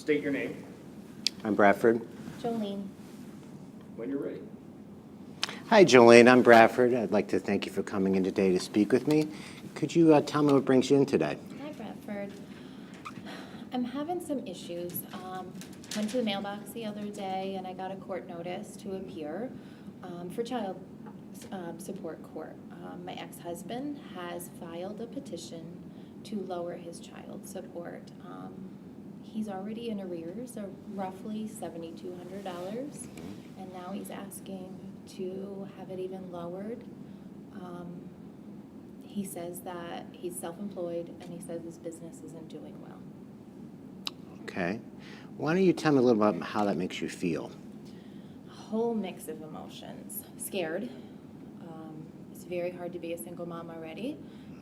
State your name I'm Bradford. Jolene. when you're ready. Hi, Jolene. I'm Bradford. I'd like to thank you for coming in today to speak with me. Could you tell me what brings you in today? Hi, Bradford. I'm having some issues. Went to the mailbox the other day and I got a court notice to appear for child support court. My ex-husband has filed a petition to lower his child support. He's already in arrears of roughly $7,200, and now he's asking to have it even lowered. He says that he's self-employed and he says his business isn't doing well. Okay. Why don't you tell me a little about how that makes you feel? A whole mix of emotions. Scared. It's very hard to be a single mom already,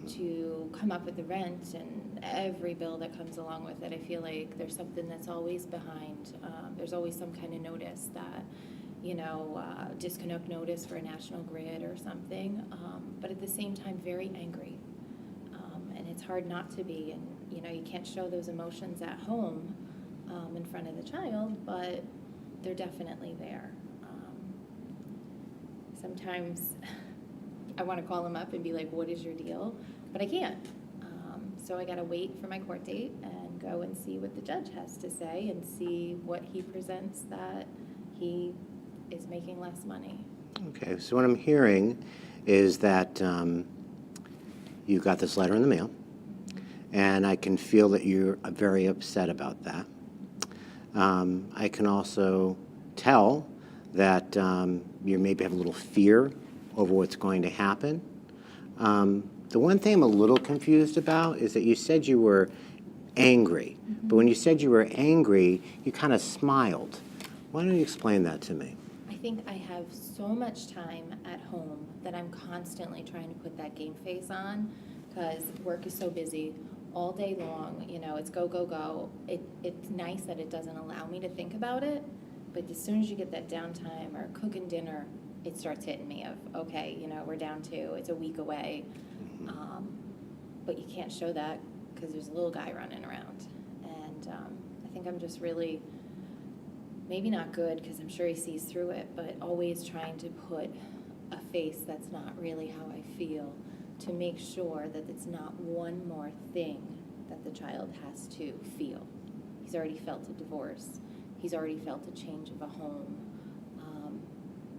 to come up with the rent and every bill that comes along with it. I feel like there's something that's always behind. There's always some kind of notice that, disconnect notice for a national grid or something. But at the same time, very angry. And it's hard not to be. And, you can't show those emotions at home in front of the child, but they're definitely there. Sometimes I want to call him up and be like, what is your deal? But I can't. So I got to wait for my court date and go and see what the judge has to say and see what he presents that he is making less money. Okay, so what I'm hearing is that you got this letter in the mail, and I can feel that you're very upset about that. I can also tell that you maybe have a little fear over what's going to happen. The one thing I'm a little confused about is that you said you were angry, but when you said you were angry, you kind of smiled. Why don't you explain that to me? I think I have so much time at home that I'm constantly trying to put that game face on because work is so busy all day long. It's go, go, go. It's nice that it doesn't allow me to think about it, but as soon as you get that downtime or cooking dinner, it starts hitting me of, okay, we're down to, it's a week away. But you can't show that because there's a little guy running around. And I think I'm just really, maybe not good because I'm sure he sees through it, but always trying to put a face that's not really how I feel to make sure that it's not one more thing that the child has to feel. He's already felt a divorce. He's already felt a change of a home.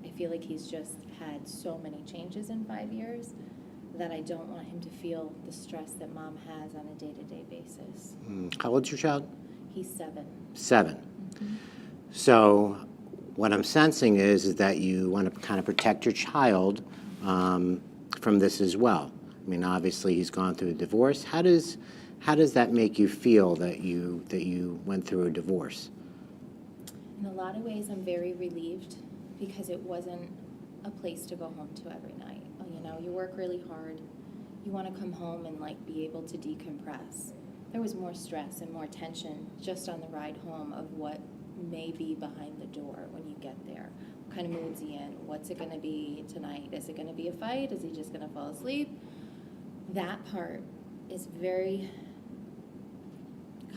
I feel like he's just had so many changes in 5 years that I don't want him to feel the stress that mom has on a day-to-day basis. How old's your child? He's 7. 7. So what I'm sensing is that you want to kind of protect your child from this as well. I mean, obviously he's gone through a divorce. How does that make you feel that you went through a divorce? In a lot of ways, I'm very relieved because it wasn't a place to go home to every night. You work really hard. You want to come home and be able to decompress. There was more stress and more tension just on the ride home of what may be behind the door when you get there. What kind of mood's he in? What's it going to be tonight? Is it going to be a fight? Is he just going to fall asleep? That part is very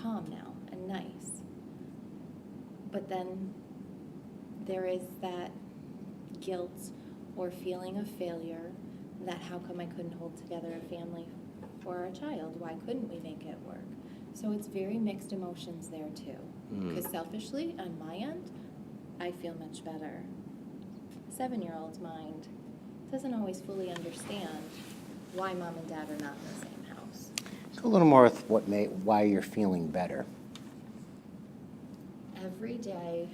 calm now and nice. But then there is that guilt or feeling of failure that how come I couldn't hold together a family for our child? Why couldn't we make it work? So it's very mixed emotions there too. Because selfishly, on my end, I feel much better. A 7-year-old's mind doesn't always fully understand why mom and dad are not in the same house. So a little more with why you're feeling better. Every day,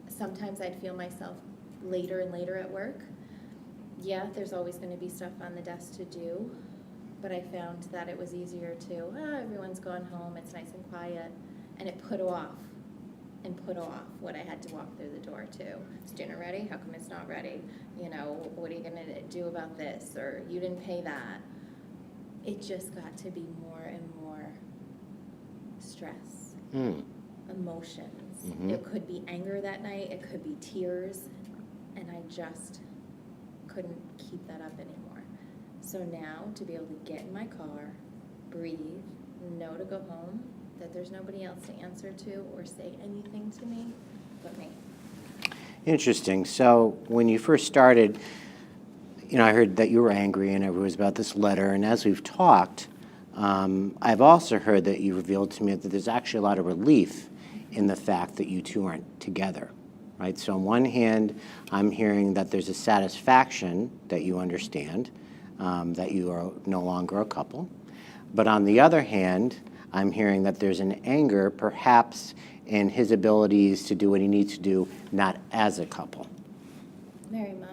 sometimes I'd feel myself later and later at work. Yeah, there's always going to be stuff on the desk to do, but I found that it was easier to, everyone's gone home, it's nice and quiet, and it put off what I had to walk through the door to. Is dinner ready? How come it's not ready? What are you going to do about this? Or you didn't pay that. It just got to be more and more stress, emotions. It could be anger that night, it could be tears, and I just couldn't keep that up anymore. So now to be able to get in my car, breathe, know to go home, that there's nobody else to answer to or say anything to me but me. Interesting. So when you first started, I heard that you were angry and it was about this letter. And as we've talked, I've also heard that you revealed to me that there's actually a lot of relief in the fact that you two aren't together, right? So on one hand, I'm hearing that there's a satisfaction that you understand, that you are no longer a couple. But on the other hand, I'm hearing that there's an anger, perhaps, in his abilities to do what he needs to do, not as a couple. Very much.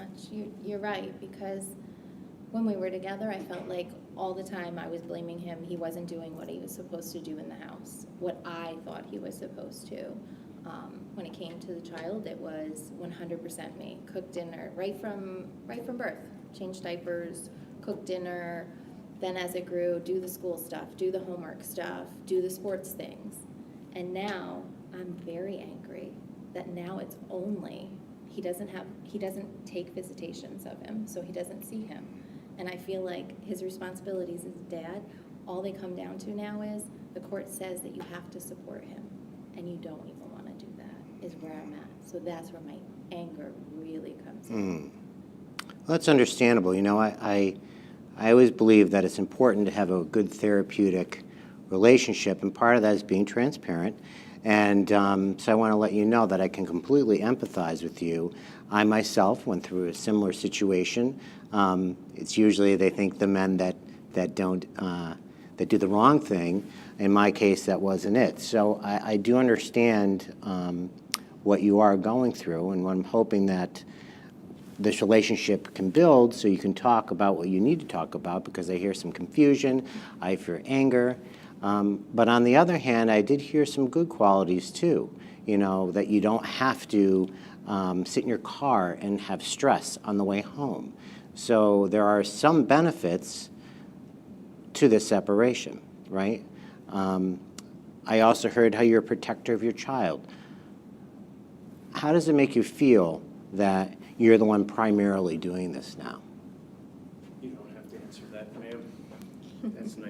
You're right, because when we were together, I felt like all the time I was blaming him. He wasn't doing what he was supposed to do in the house, what I thought he was supposed to. When it came to the child, it was 100% me. Cook dinner right from birth, change diapers, cook dinner. Then as it grew, do the school stuff, do the homework stuff, do the sports things. And now I'm very angry that now it's only, he doesn't take visitations of him, so he doesn't see him. And I feel like his responsibilities as dad, all they come down to now is the court says that you have to support him, and you don't even want to do that, is where I'm at. So that's where my anger really comes in. Well, that's understandable. I always believe that it's important to have a good therapeutic relationship, and part of that is being transparent. And so I want to let you know that I can completely empathize with you. I myself went through a similar situation. It's usually they think the men that do the wrong thing. In my case, that wasn't it. So I do understand what you are going through, and I'm hoping that this relationship can build so you can talk about what you need to talk about, because I hear some confusion, I hear anger. But on the other hand, I did hear some good qualities too, that you don't have to sit in your car and have stress on the way home. So there are some benefits to this separation, right? I also heard how you're a protector of your child. How does it make you feel that you're the one primarily doing this now? You don't have to answer that, ma'am. That's nice.